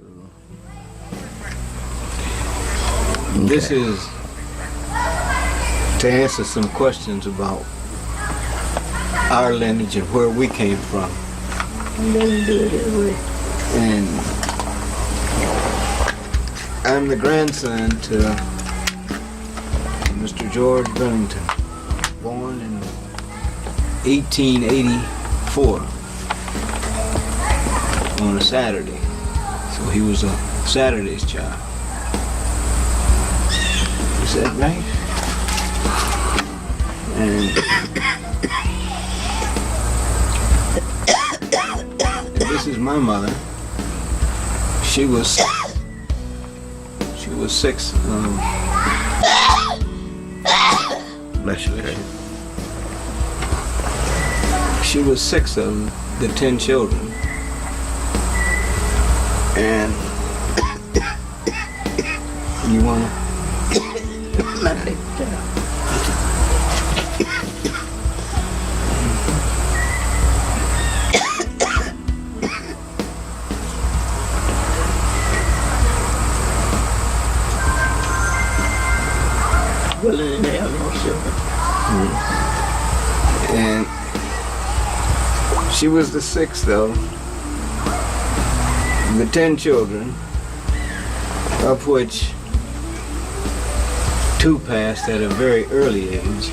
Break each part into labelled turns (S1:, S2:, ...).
S1: Okay.
S2: This is to answer some questions about our lineage and where we came from. And I'm the grandson to Mr. George Billington, born in 1884 on a Saturday. So he was a Saturday's child. Is that right? And this is my mother. She was 6. Bless you. She was 6 of the 10 children. And you wanna?
S1: My big girl. Well, they have no children.
S2: And she was the 6th of the 10 children, of which 2 passed at a very early age.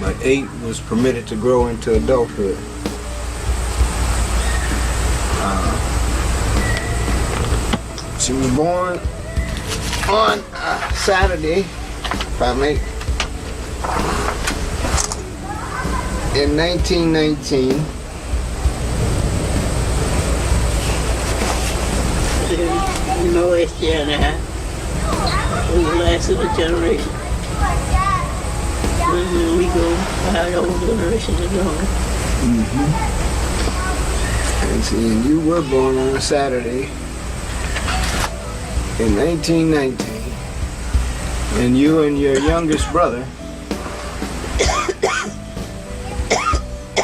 S2: But 8 was permitted to grow into adulthood. She was born on Saturday, if I may, in 1919.
S1: You know, H.J. and I was the last of the generation. When we go, our old generation is longer.
S2: And see, and you were born on a Saturday in 1919, and you and your youngest brother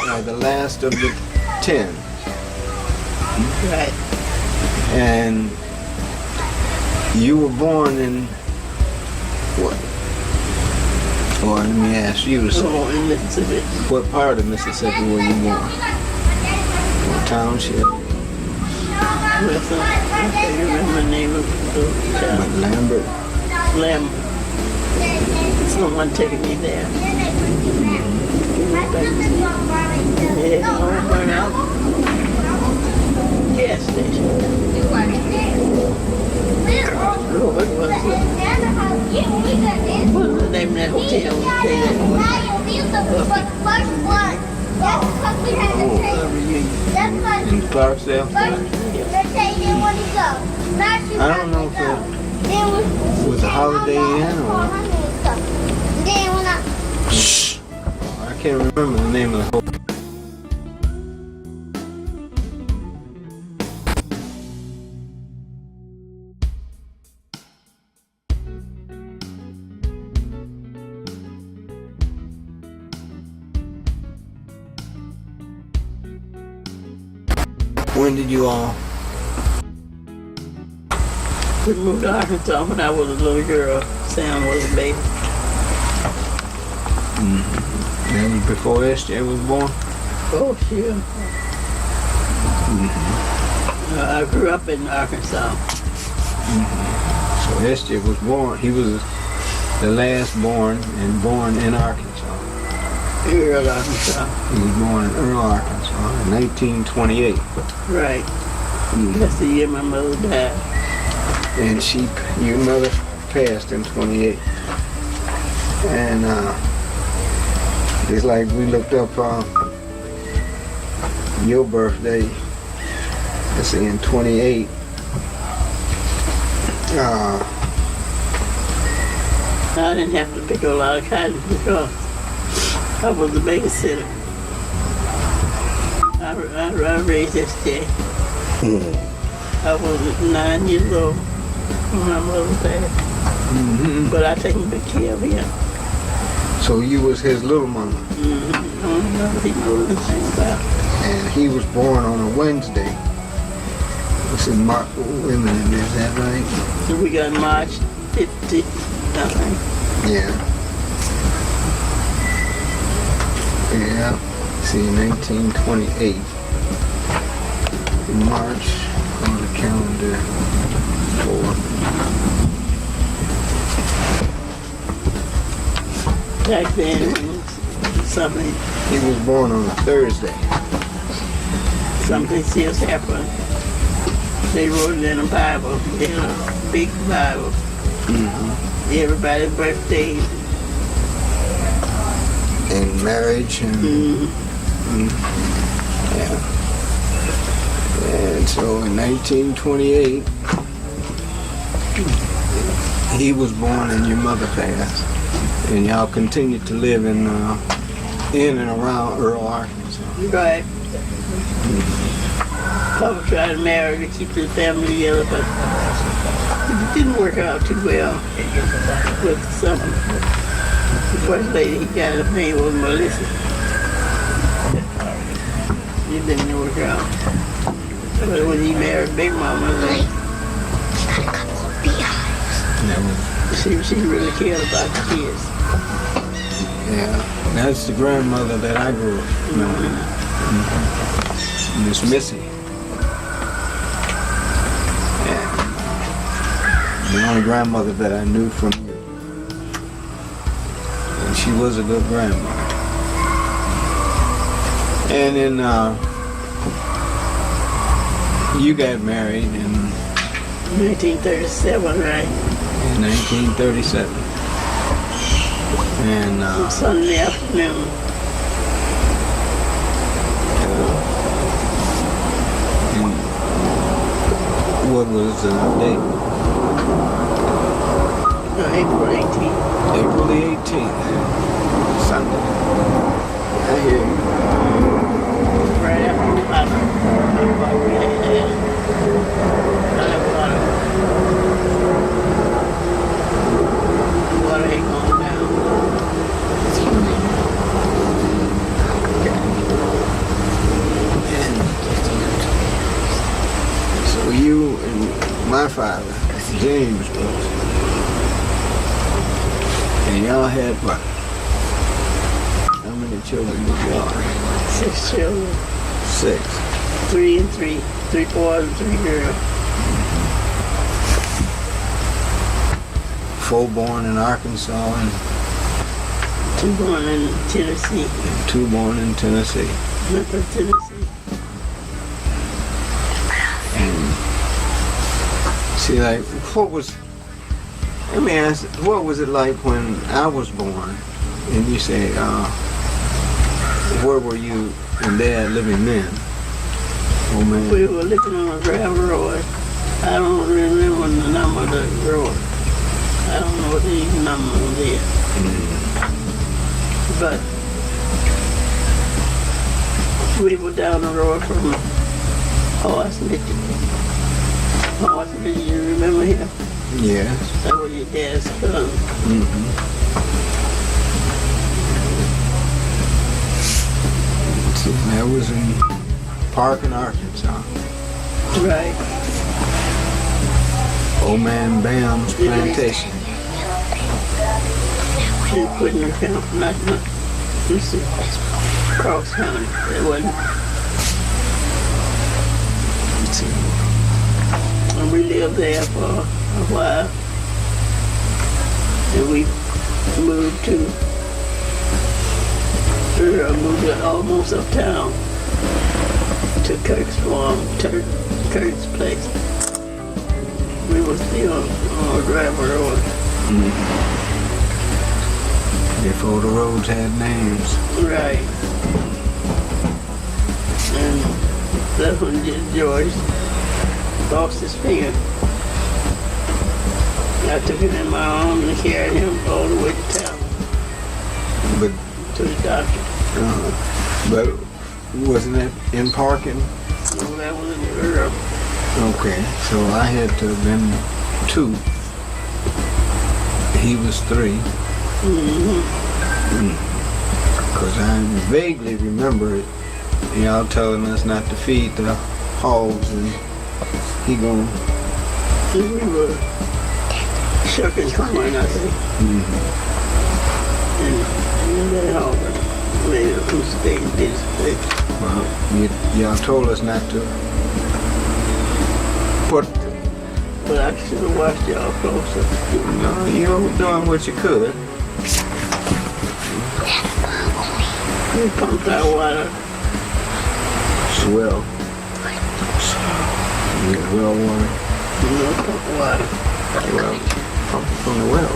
S2: are the last of the 10.
S1: Right.
S2: And you were born in what? Or let me ask you,
S1: Oh, in Mississippi.
S2: what part of Mississippi were you born? What township?
S1: Well, I can't remember the name of the town.
S2: But Lambert?
S1: Lambert. Someone taking me there. Yeah, all burned out. Gas station. Lord, what was the name of that hotel?
S2: In Clarksdale? I don't know if it was a Holiday Inn or... Shh! I can't remember the name of the hotel. When did you all?
S1: We moved to Arkansas when I was a little girl. Sam was a baby.
S2: That was before S.J. was born?
S1: Oh, sure. I grew up in Arkansas.
S2: So S.J. was born, he was the last born and born in Arkansas.
S1: Earl, Arkansas.
S2: He was born in Earl, Arkansas in 1928.
S1: Right. That's the year my mother died.
S2: And your mother passed in 28. And it's like we looked up your birthday, let's see, in 28.
S1: I didn't have to pick a lot of cotton because I was the babysitter. I raised S.J. I was 9 years old when my mother passed. But I taken good care of him.
S2: So you was his little mama.
S1: don't know if he knows anything about it.
S2: And he was born on a Wednesday. It's in March. Wait a minute, is that right?
S1: So we got March 15th, I think.
S2: Yeah. Yeah. See, 1928. In March on the calendar for.
S1: Back then, something
S2: He was born on a Thursday.
S1: serious happened. They wrote it in a Bible, in a big Bible. Everybody's birthdays.
S2: And marriage and yeah. And so in 1928, he was born and your mother passed. And y'all continued to live in and around Earl, Arkansas.
S1: Right. Papa tried to marry to keep the family together, but it didn't work out too well with some. The first lady he got her name was Melissa. It didn't work out. But when he married Big Mama, then she really cared about the kids.
S2: Yeah, that's the grandmother that I grew up knowing. Miss Missy. Yeah. The only grandmother that I knew from you. And she was a good grandmother. And then you got married in
S1: 1937, right?
S2: in 1937. And
S1: Sunday afternoon.
S2: what was the date?
S1: April 18th.
S2: April the 18th. Sunday. I hear you.
S1: Right after the battle. Water ain't going down.
S2: So you and my father, James was, and y'all had what? How many children did y'all have?
S1: 6 children.
S2: 6.
S1: 3 and 3. 3 boys and 3 girls.
S2: 4 born in Arkansas and
S1: 2 born in Tennessee.
S2: 2 born in Tennessee.
S1: Memphis, Tennessee.
S2: See, like, let me ask, what was it like when I was born? And you say, where were you and Dad living then? Oh, man.
S1: We were living on a gravel road. I don't remember the number of the road. I don't know what the number was there. But we were down the road from Horsley. Horsley, you remember him?
S2: Yes.
S1: That was your dad's cousin.
S2: See, that was in Parkin, Arkansas.
S1: Right.
S2: Old Man Bam's plantation.
S1: They couldn't account, not, you see, cross county. It wasn't. And we lived there for a while. And we moved almost uptown to Kirk's farm, Kirk's place. We were still on a gravel road.
S2: Before the roads had names.
S1: Right. And that's when George lost his finger. I took him in my arms and carried him all the way to town.
S2: But
S1: To the doctor.
S2: but wasn't that in Parkin?
S1: No, that was in the Earl.
S2: Okay, so I had to have been 2. He was 3. Because I vaguely remember it, y'all telling us not to feed the hogs, and he gonna.
S1: We were shucking corn, I think. And that hog made a mistake, did his thing.
S2: Well, y'all told us not to put.
S1: But I should have watched y'all closer.
S2: No, you were doing what you could.
S1: We pumped our water.
S2: Swell. You get well water.
S1: Pump water.
S2: Well, pump it from the well,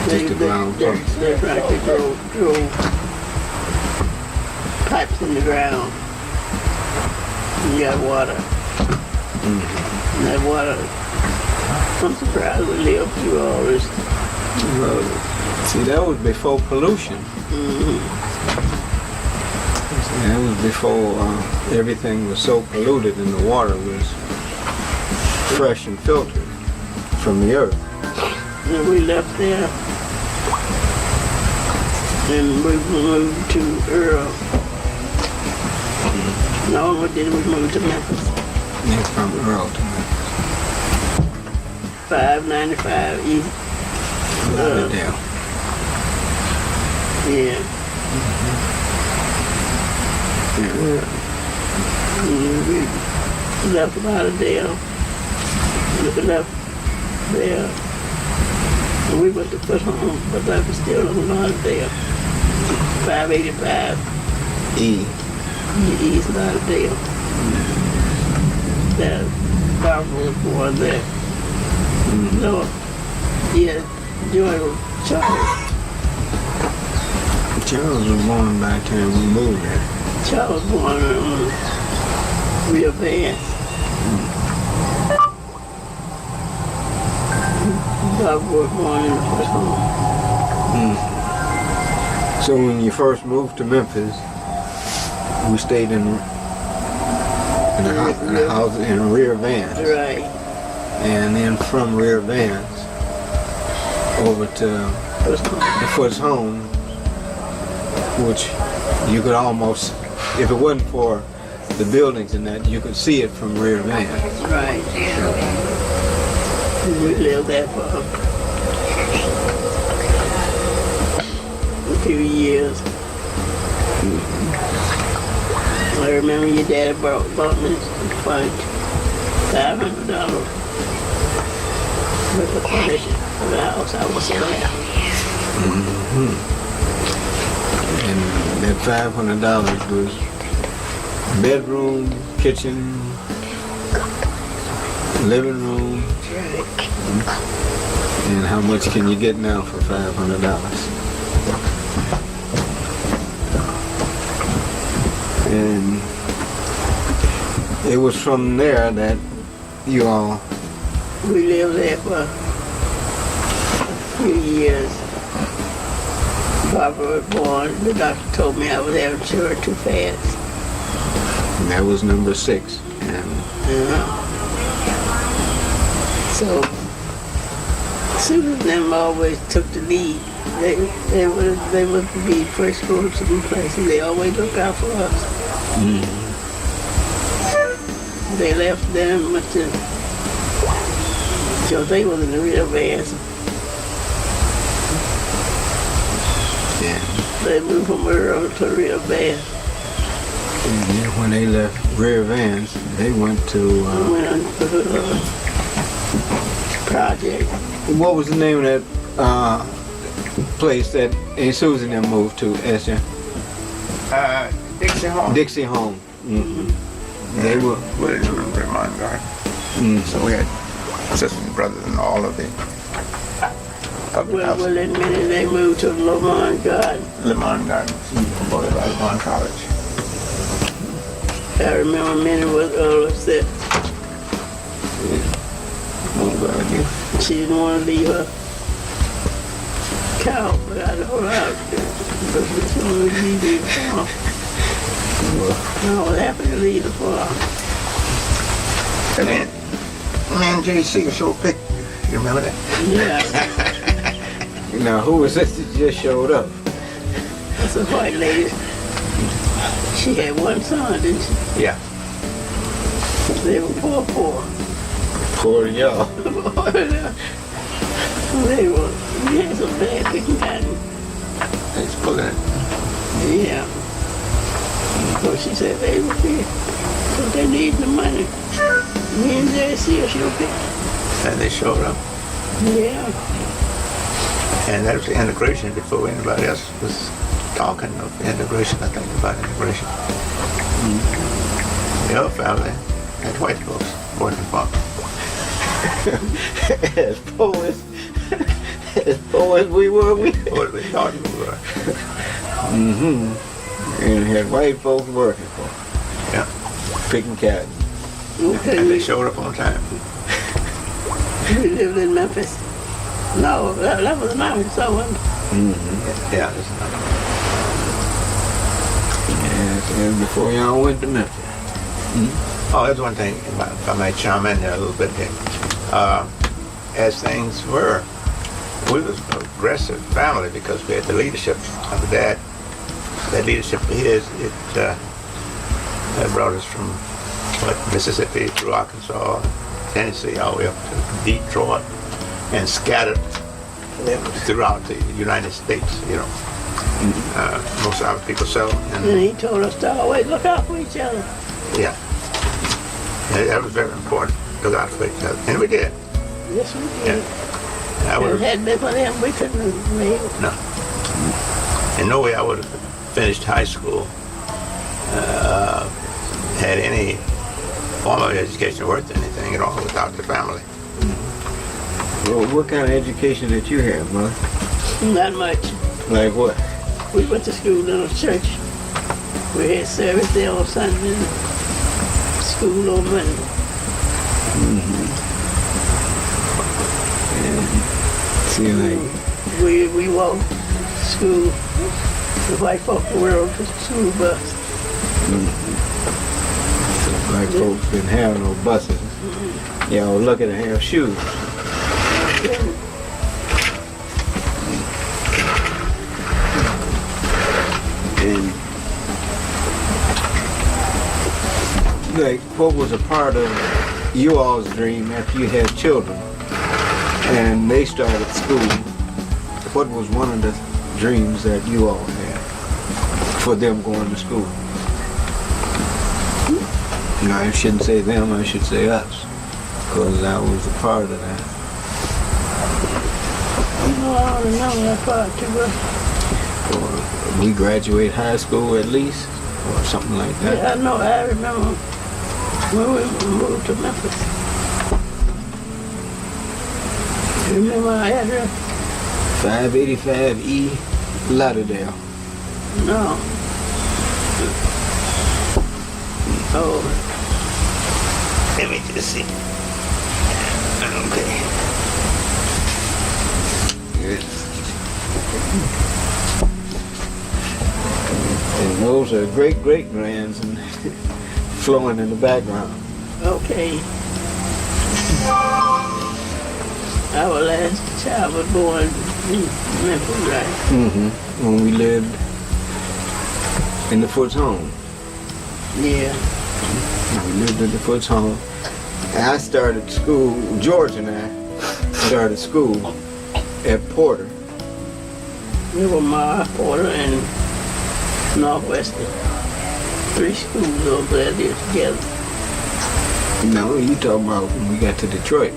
S2: just the ground pump.
S1: They practically drove pipes in the ground. And got water. And that water, I'm surprised we lived through all this.
S2: Well, see, that was before pollution. That was before everything was so polluted and the water was fresh and filtered from the earth.
S1: And we left there and we moved to Earl. No, what did we move to Memphis?
S2: And from Earl to Memphis.
S1: 595 East.
S2: Lauderdale.
S1: Yeah. We left Lauderdale. We left there. And we went to put home, but that was still on Lauderdale. 585 East Lauderdale. That Barbara was born there. No, yeah, Joy was Charles.
S2: Charles was born by the time we moved there.
S1: Charles was born on Rio Vance. Barbara was born in the first home.
S2: So when you first moved to Memphis, we stayed in a house in Rear Vance.
S1: Right.
S2: And then from Rear Vance over to the Foot's home, which you could almost, if it wasn't for the buildings and that, you could see it from Rear Vance.
S1: Right. We lived there for a few years. I remember your dad bought me $500 with the furniture for the house I was there.
S2: And that $500 was bedroom, kitchen, living room. And how much can you get now for $500? And it was from there that you all.
S1: We lived there for a few years. Barbara was born. The doctor told me I was having children too fast.
S2: And that was number 6. And
S1: so Susan and them always took the lead. They would be first going to the places. They always look out for us. They left them with the, so they was in the Real Vance.
S2: Yeah.
S1: They moved from Earl to Real Vance.
S2: And then when they left Rear Vance, they went to.
S1: Went on to the project.
S2: What was the name of that place that Aunt Susan and them moved to, Esther?
S3: Dixie Home.
S2: Dixie Home. They were.
S3: We're in Lemon Garden. So we had sisters and brothers and all of the public houses.
S1: Well, in a minute they moved to Lemon Garden.
S3: Lemon Garden, boy, by Lemon College.
S1: I remember Minnie was upset. She didn't want to leave her cow, but I told her but she wanted to leave the farm. I was happy to leave the farm.
S3: And then me and JC showed pictures. You remember that?
S1: Yeah.
S2: Now, who was this that just showed up?
S1: That's a white lady. She had one son, didn't she?
S3: Yeah.
S1: They were poor.
S2: Poor y'all.
S1: They were, we had some bad picking cotton.
S3: It's pulling it.
S1: Yeah. So she said they were here. So they need the money. Me and Jerry see she'll pick.
S3: And they showed up.
S1: Yeah.
S3: And that was the integration before anybody else was talking of integration. I think about integration. The other family had white folks more than farm.
S2: As poor as we were, we
S3: What we thought we were.
S2: and had white folks working for us,
S3: Yeah.
S2: picking cotton.
S1: Okay.
S3: And they showed up on time.
S1: We lived in Memphis. No, that was Memphis, so wasn't it?
S3: Yeah. That's another.
S2: Yes, and before y'all went to Memphis.
S3: Oh, there's one thing, if I may chime in there a little bit here. As things were, we was an aggressive family because we had the leadership of the dad. That leadership of his, that brought us from Mississippi through Arkansas, Tennessee, all the way up to Detroit, and scattered throughout the United States, you know. Most of our people settled.
S1: And he told us to always look out for each other.
S3: Yeah. And that was very important, look out for each other. And we did.
S1: Yes, we
S3: Yeah.
S1: did.
S3: I
S1: If
S3: would
S1: it
S3: have,
S1: hadn't been for them, we couldn't have made it.
S3: no. In no way I would have finished high school, had any formal education worth anything at all without the family.
S2: Well, what kind of education did you have, Mother?
S1: Not much.
S2: Like what?
S1: We went to school in a church. We had service there on Sunday, school on Monday.
S2: See, like,
S1: We walked to school. The white folk were on the school bus.
S2: black folks didn't have no buses. Y'all lucky to have shoes. And like, what was a part of you all's dream after you had children and they started school? What was one of the dreams that you all had for them going to school? No, I shouldn't say them, I should say us, because I was a part of that.
S1: No, I don't know that part too well.
S2: Or we graduate high school at least, or something like that.
S1: Yeah, I know. I remember when we moved to Memphis. You remember our address?
S2: 585 E Lauderdale.
S1: No. Oh,
S3: Let me just see. Okay.
S2: Yes. And those are great-great-grands and flowing in the background.
S1: okay. Our last child was born in Memphis, right?
S2: When we lived in the Foots home.
S1: Yeah.
S2: We lived in the Foots home. And I started school, George and I started school at Porter.
S1: We were Mara, Porter, and Northwestern. 3 schools over there did together.
S2: No, you talking about when we got to Detroit.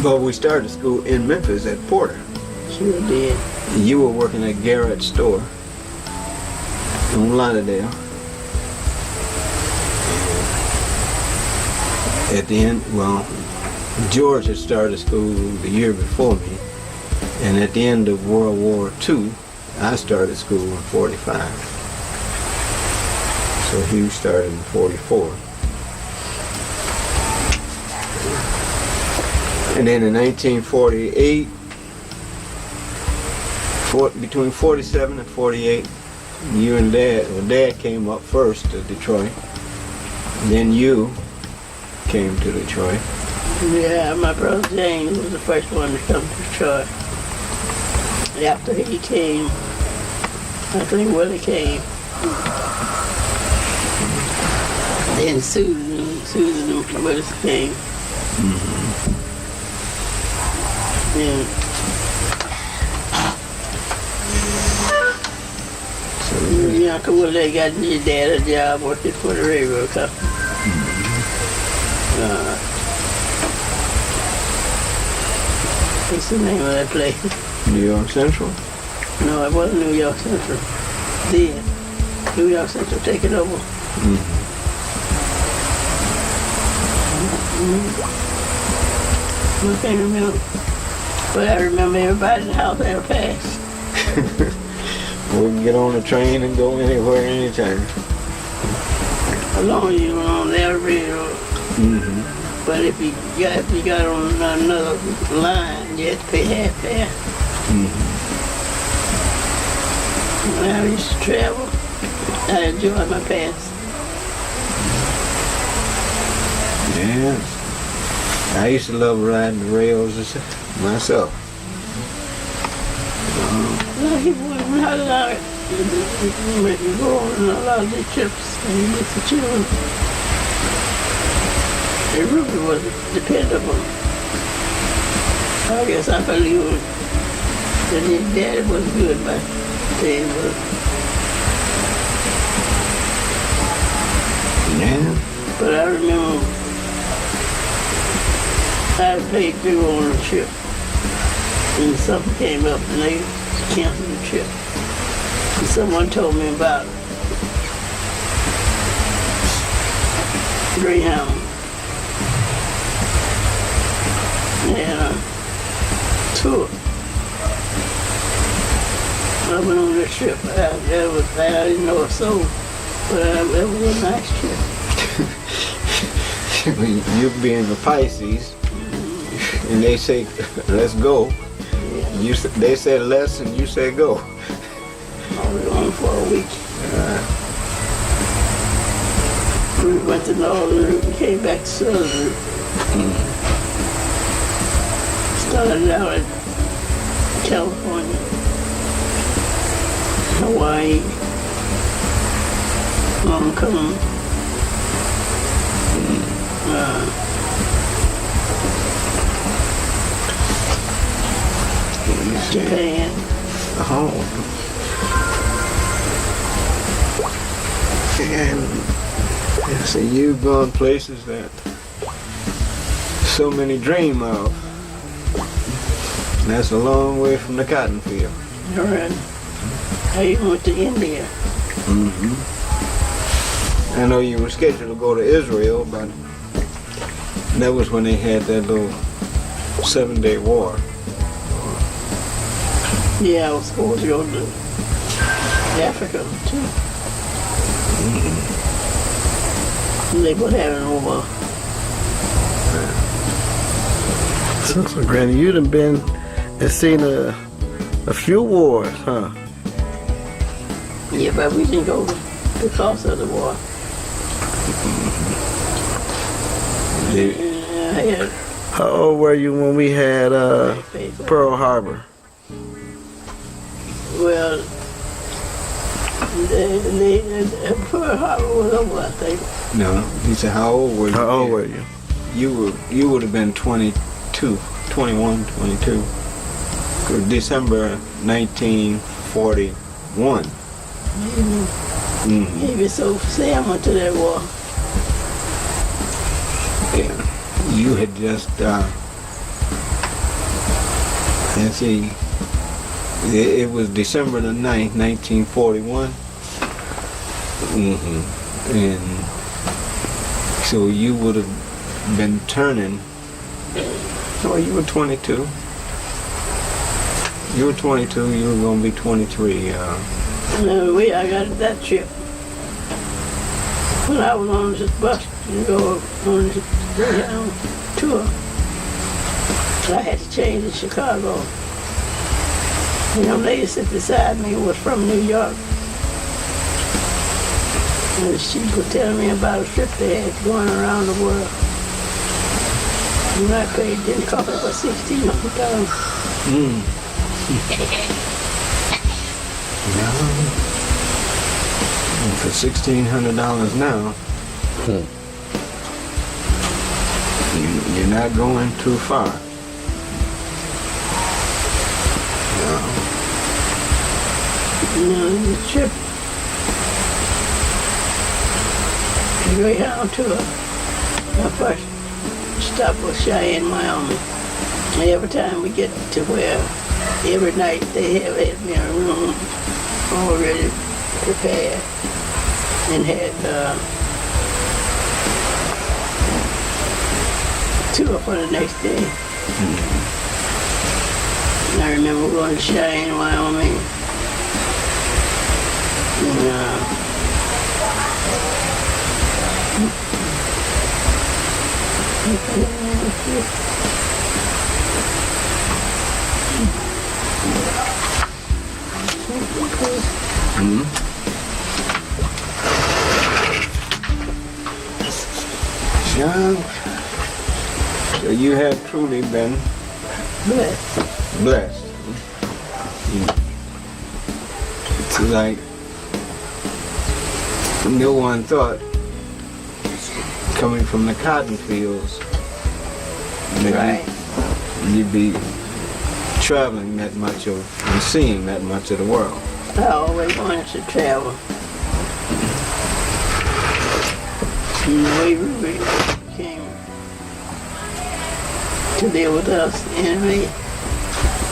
S2: But we started school in Memphis at Porter.
S1: Sure did.
S2: You were working at Garrett's store on Lauderdale. At the end, well, George had started school the year before me, and at the end of World War II, I started school in 45. So he started in 44. And then in 1948, between 47 and 48, you and Dad came up first to Detroit. Then you came to Detroit.
S1: Yeah, my brother James was the first one to come to Detroit. After he came, I think Willie came. Then Susan and Willis came. Yeah. Yeah, Uncle Willie got his dad a job working for the railroad company. What's the name of that place?
S2: New York Central?
S1: No, it wasn't New York Central. Then, New York Central take it over. I can't remember. But I remember everybody in the house ever passed.
S2: We can get on the train and go anywhere, anytime.
S1: As long as you were on the railroad. But if you got on another line, you had to pay half fare. When I used to travel, I enjoyed my pass.
S2: Yeah. I used to love riding the rails myself.
S1: Like he wouldn't have a lot of, you go on a lot of these trips and you meet the children. It really was dependable. I guess I believe that his daddy was good, but they were.
S2: Yeah.
S1: But I remember I paid to go on a trip, and something came up and they canceled the trip. And someone told me about Greyhound. And tour. I went on this trip. I didn't know a soul, but it was a nice trip.
S2: You being the Pisces, and they say, let's go. They said let's, and you said go.
S1: I was gone for a week. We went to Northern Route and came back to Southern Route. Started out in California, Hawaii, Hong Kong, Japan.
S2: Oh. And so you've gone places that so many dream of. That's a long way from the cotton field.
S1: All right. I even went to India.
S2: I know you were scheduled to go to Israel, but that was when they had that little 7-day war.
S1: Yeah, I was supposed to go to Africa too. They were having a war.
S4: So Granny, you done been and seen a few wars, huh?
S1: Yeah, but we didn't go because of the war.
S4: How old were you when we had Pearl Harbor?
S1: Well, Pearl Harbor was over, I think.
S2: No, he said, how old were you?
S4: How old were you?
S2: You would have been 22, 21, 22. December 1941.
S1: Maybe so. Sam went to that war.
S2: Yeah. You had just, let's see, it was December the 9th, 1941. And so you would have been turning, oh, you were 22. You were 22, you were going to be 23.
S1: I got that trip. When I was on this bus to go on this tour, I had to change to Chicago. And the lady sitting beside me was from New York. And she was telling me about a trip they had going around the world. And I paid, didn't cost about $1,600.
S2: For $1,600 now, you're not going too far.
S1: No, the trip to Greyhound tour. My first stop was Cheyenne, Wyoming. And every time we get to where, every night they had me in a room already prepared and had tour for the next day. And I remember going to Cheyenne, Wyoming.
S2: Young. So you have truly been blessed. It's like no one thought, coming from the cotton fields, that
S1: Right.
S2: you'd be traveling that much and seeing that much of the world.
S1: I always wanted to travel. And the way Ruby came to live with us, and we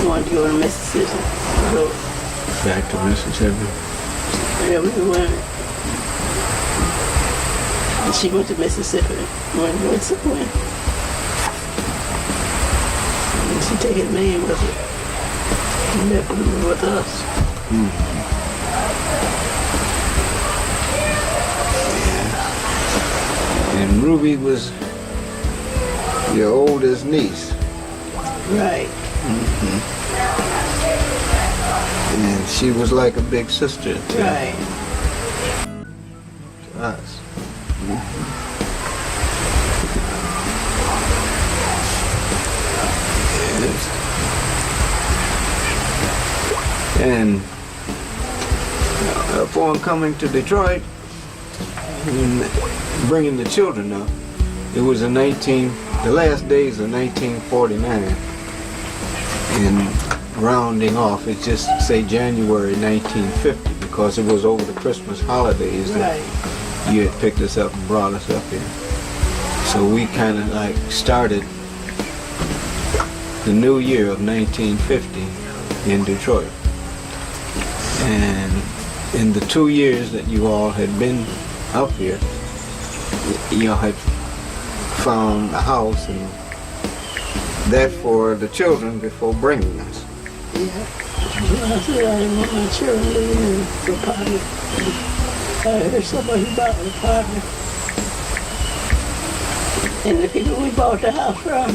S1: wanted to go to Mississippi. So,
S2: Back to Mississippi.
S1: yeah, we went. And she went to Mississippi. Went somewhere. And she taking me with her. And left them with us.
S2: And Ruby was your oldest niece.
S1: Right.
S2: And she was like a big sister to
S1: Right.
S2: us. Yes. And upon coming to Detroit and bringing the children up, it was the last days of 1949. And rounding off, it's just say January 1950, because it was over the Christmas holidays that
S1: Right.
S2: you had picked us up and brought us up here. So we kind of like started the new year of 1950 in Detroit. And in the 2 years that you all had been up here, you all had found a house and that for the children before bringing us.
S1: Yeah. Well, I said I didn't want my children living in the apartment. I heard somebody bought an apartment. And the people we bought the house from,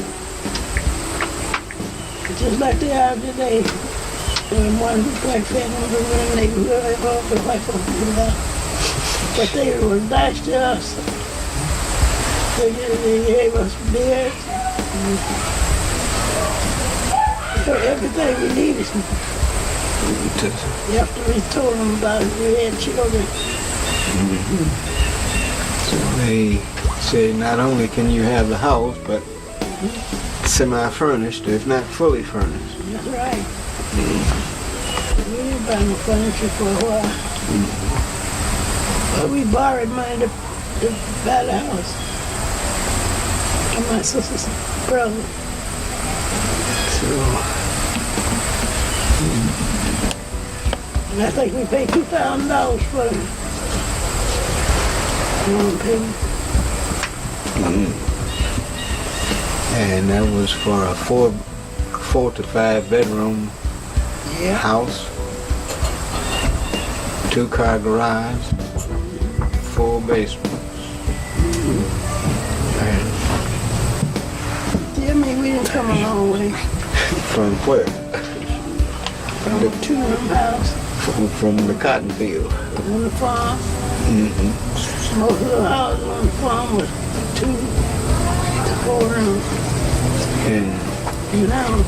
S1: just like they are today, and one black family who were in the neighborhood, all the white folks were there. But they were nice to us. They gave us beers. Everything we needed. After we told them about it, we had children.
S2: So they say not only can you have the house, but semi-furnished, if not fully furnished.
S1: That's right. We didn't buy no furniture for a while. But we borrowed money to buy the house. And my sister's brother.
S2: So,
S1: And I think we paid $2,000 for it. Loan payment.
S2: and that was for a 4 to 5 bedroom
S1: Yeah.
S2: house, 2-car garage, 4 basements. And
S1: Yeah, I mean, we didn't come a long way
S2: from where?
S1: from a 2-room house
S2: From the cotton field.
S1: on the farm. Most of the houses on the farm was 2 to 4 rooms.
S2: And
S1: Now,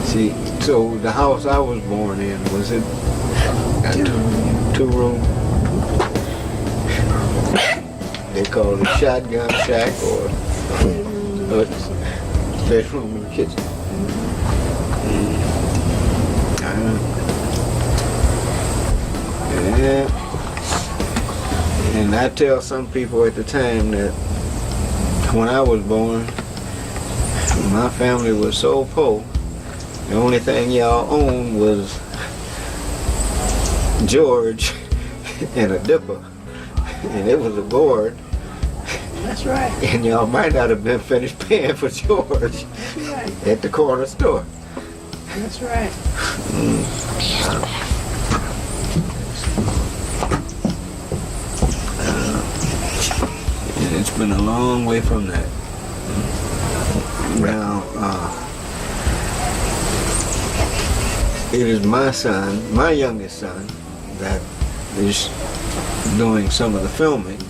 S2: see, So the house I was born in, was it a two room? They call it a shotgun shack or a bedroom and kitchen. Yeah. And I tell some people at the time that when I was born, my family was so poor. The only thing y'all owned was George and a dipper, and it was a board.
S1: That's right.
S2: And y'all might not have been finished paying for George
S1: Right.
S2: at the corner store.
S1: That's right.
S2: And it's been a long way from that. Now, it is my son, my youngest son, that is doing some of the filming.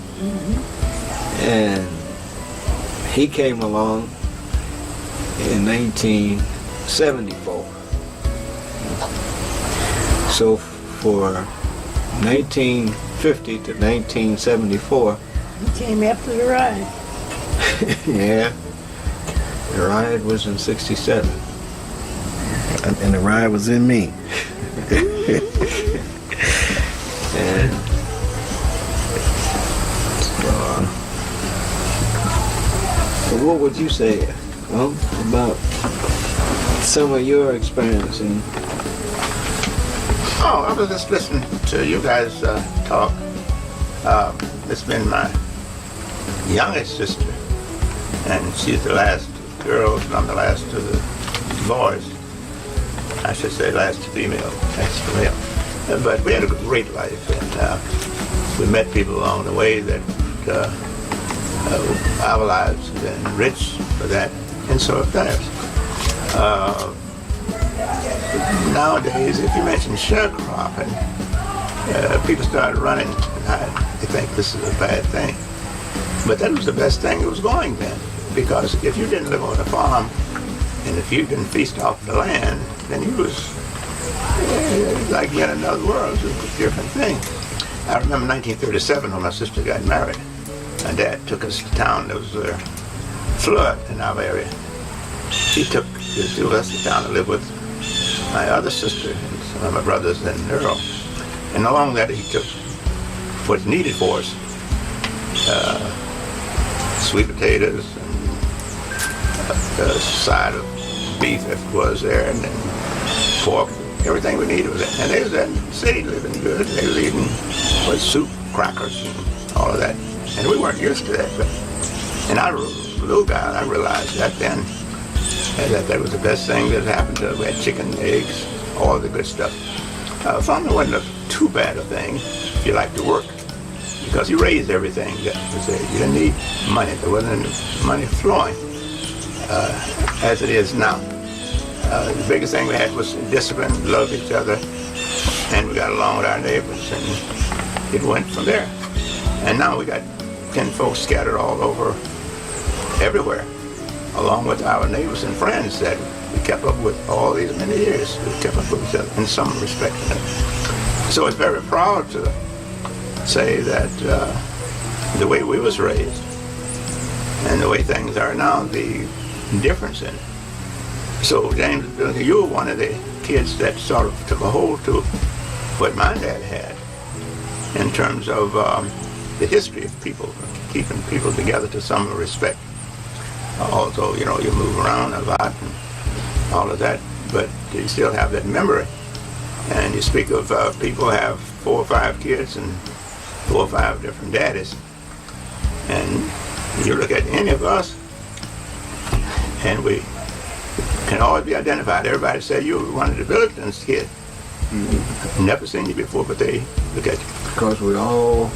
S2: And he came along in 1974. So for 1950 to 1974,
S1: He came after the ride.
S2: yeah, the ride was in 67.
S4: And the ride was in me.
S2: And what would you say about some of your experience in?
S3: Oh, I was just listening to you guys talk. It's been my youngest sister, and she's the last girl, and I'm the last of the boys. I should say last female, next to male. But we had a great life, and we met people along the way that our lives have been rich for that, and so have theirs. Nowadays, if you mention sharecropping, people start running and they think this is a bad thing. But that was the best thing that was going then, because if you didn't live on a farm and if you didn't feast off the land, then you was like in another world. It was a different thing. I remember 1937 when my sister got married. My dad took us to town. There was a flood in our area. He took the two of us to town to live with my other sister and some of my brothers and Earl. And along that he took what's needed for us. Sweet potatoes and a side of beef that was there, and then pork. Everything we needed was there. And they was in the city living good. They was eating soup, crackers, and all of that. And we weren't used to that. And I was a little guy, I realized that then that was the best thing that happened to us. We had chicken, eggs, all the good stuff. Farming wasn't too bad a thing if you like to work, because you raised everything that was there. You didn't need money. There wasn't money flowing as it is now. The biggest thing we had was discipline, loved each other, and we got along with our neighbors, and it went from there. And now we got 10 folks scattered all over everywhere, along with our neighbors and friends that we kept up with all these many years. We kept up with each other in some respect. So it's very proud to say that the way we was raised and the way things are now, the difference in it. So James, you were one of the kids that sort of took a hold to what my dad had in terms of the history of people, keeping people together to some respect. Although, you move around a lot and all of that, but you still have that memory. And you speak of people have 4 or 5 kids and 4 or 5 different daddies. And you look at any of us, and we can always be identified. Everybody say you were one of the Billiton's kids. Never seen you before, but they look at you.
S2: Because we all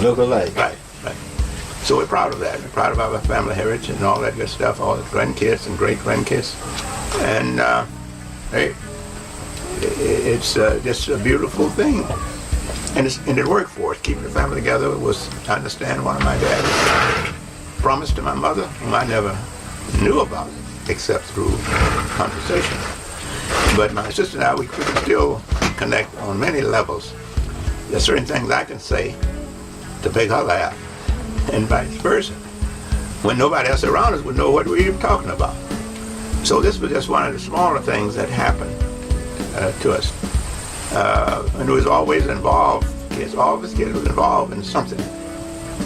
S2: look alike.
S3: Right. So we're proud of that. We're proud of our family heritage and all that good stuff, all the grandkids and great-grandkids. And hey, it's just a beautiful thing. And it worked for us. Keeping the family together was, I understand, one of my dad's promise to my mother, whom I never knew about except through conversation. But my sister and I, we could still connect on many levels. There's certain things I can say to make her laugh, and vice versa. When nobody else around us would know what we were talking about. So this was just one of the smaller things that happened to us. And it was always involved, all of his kids was involved in something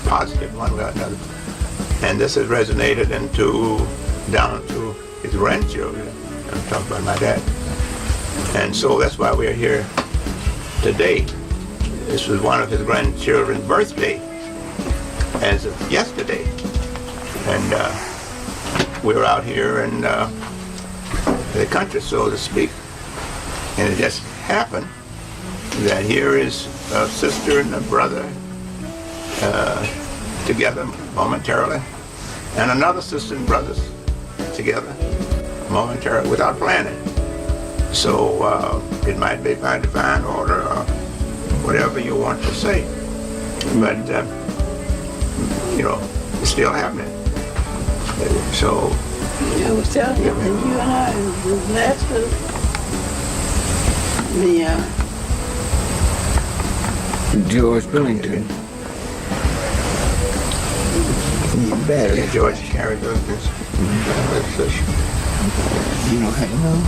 S3: positive one way or another. And this has resonated down to his grandchildren. I'm talking about my dad. And so that's why we're here today. This was one of his grandchildren's birthday as of yesterday. And we're out here in the country, so to speak. And it just happened that here is a sister and a brother together momentarily, and another sister and brothers together momentarily without planning. So it might be by divine order or whatever you want to say, but it's still happening. So
S1: I was telling you that you and I was last week,
S2: George Billington. Better.
S3: George carried those things.
S2: You don't have to know.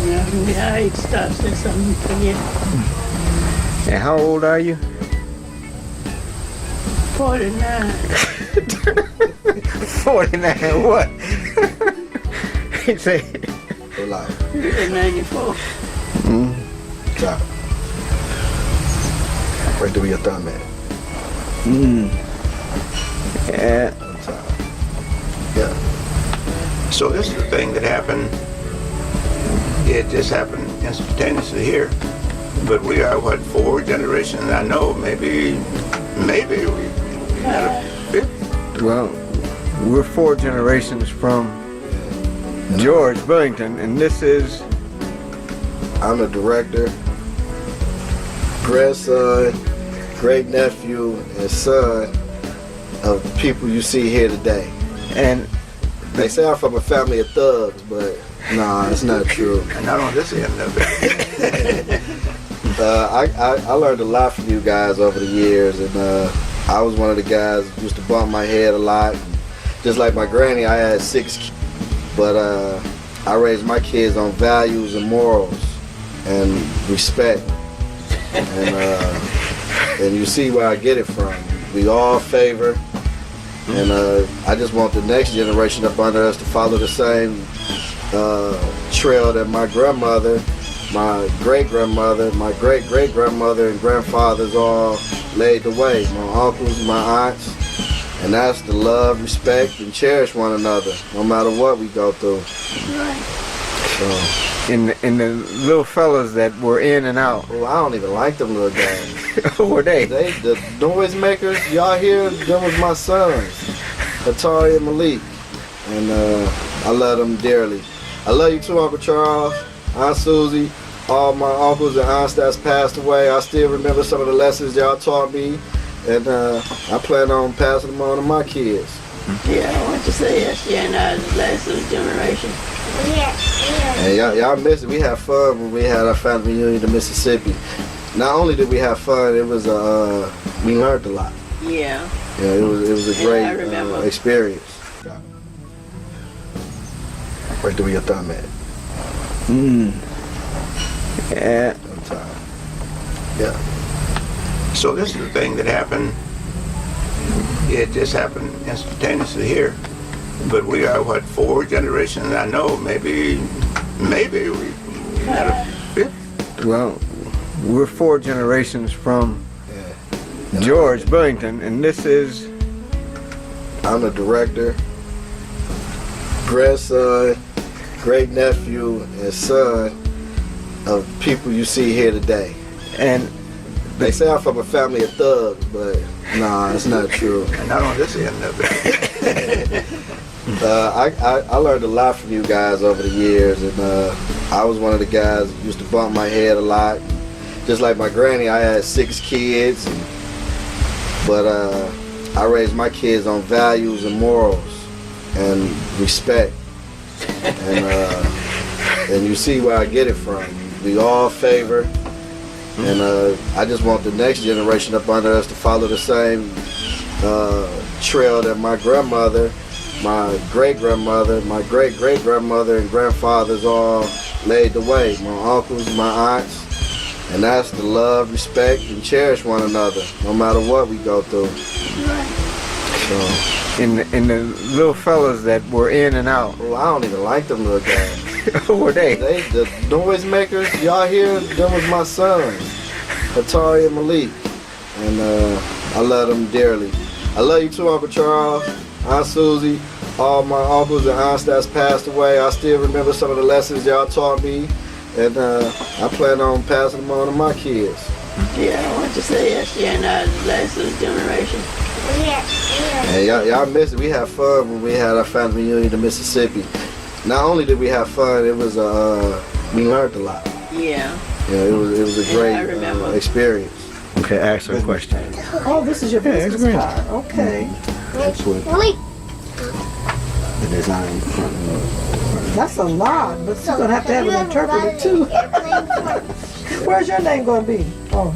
S1: yeah, it starts with something you forget.
S2: And how old are you?
S1: 49.
S2: 49 what? He said.
S5: For life.
S1: 94.
S5: Drop it. Where do your thumb at?
S2: Yeah.
S5: On top. Yeah.
S3: So this is the thing that happened. It just happened instantaneously here. But we are, 4 generations? I know, maybe we had a 5th.
S2: Well, we're 4 generations from George Billington, and this is.
S5: I'm the director, grandson, great nephew, and son of people you see here today.
S2: And
S5: They say I'm from a family of thugs, but nah, it's not true.
S3: And not on this end of it.
S5: I learned a lot from you guys over the years, and I was one of the guys who used to bump my head a lot. Just like my granny, I had 6 kids, but I raised my kids on values and morals and respect. And you see where I get it from. We all favor, and I just want the next generation up under us to follow the same trail that my grandmother, my great-grandmother, my great-great-grandmother, and grandfathers all laid the way. My uncles, my aunts, and that's to love, respect, and cherish one another, no matter what we go through.
S1: Right.
S5: So,
S2: in the little fellas that were in and out.
S5: well, I don't even like them little guys.
S2: Who were they?
S5: The noise makers, y'all hear? Them was my sons, Hatari and Malik, and I love them dearly. I love you too, Uncle Charles, Aunt Susie, all my uncles and aunts that's passed away. I still remember some of the lessons y'all taught me, and I plan on passing them on to my kids.
S1: Yeah, I want to say yes, yeah, now the last of the generation.
S5: And y'all miss it. We had fun when we had our family reunion to Mississippi. Not only did we have fun, it was we learned a lot.
S1: Yeah.
S5: Yeah, it was a
S1: Yeah, I
S5: great
S1: remember.
S5: experience. Where do your thumb at?
S2: Yeah.
S5: On top. Yeah.
S3: So this is the thing that happened. It just happened instantaneously here. But we are, 4 generations? I know, maybe we had a 5th.
S2: Well, we're 4 generations from
S5: Yeah.
S2: George Billington, and this is.
S5: I'm the director, grandson, great nephew, and son of people you see here today.
S2: And
S5: They say I'm from a family of thugs, but nah, it's not true.
S3: And not on this end of it.
S5: I learned a lot from you guys over the years, and I was one of the guys who used to bump my head a lot. Just like my granny, I had 6 kids, but I raised my kids on values and morals and respect. And and you see where I get it from. We all favor, and I just want the next generation up under us to follow the same trail that my grandmother, my great-grandmother, my great-great-grandmother, and grandfathers all laid the way. My uncles, my aunts, and that's to love, respect, and cherish one another, no matter what we go through. So,
S2: And the little fellas that were in and out,
S5: well, I don't even like them little guys.
S2: who were they?
S5: The noise makers, y'all hear? Them was my sons, Hatari and Malik, and I love them dearly. I love you too, Uncle Charles, Aunt Susie, all my uncles and aunts that's passed away. I still remember some of the lessons y'all taught me, and I plan on passing them on to my kids.
S1: Yeah, I want to say yes, you're not the last of the generation.
S5: And y'all missed it. We had fun when we had our family reunion in Mississippi. Not only did we have fun, it was we learned a lot.
S1: Yeah.
S5: Yeah, it was a
S1: I
S5: great
S1: remember.
S5: experience.
S2: Okay, ask her a question.
S6: Oh, this is your business
S2: it's
S6: card. Okay.
S2: That's what the design front.
S6: That's a lot, but you're going to have an interpreter too. Where's your name going to be? Oh,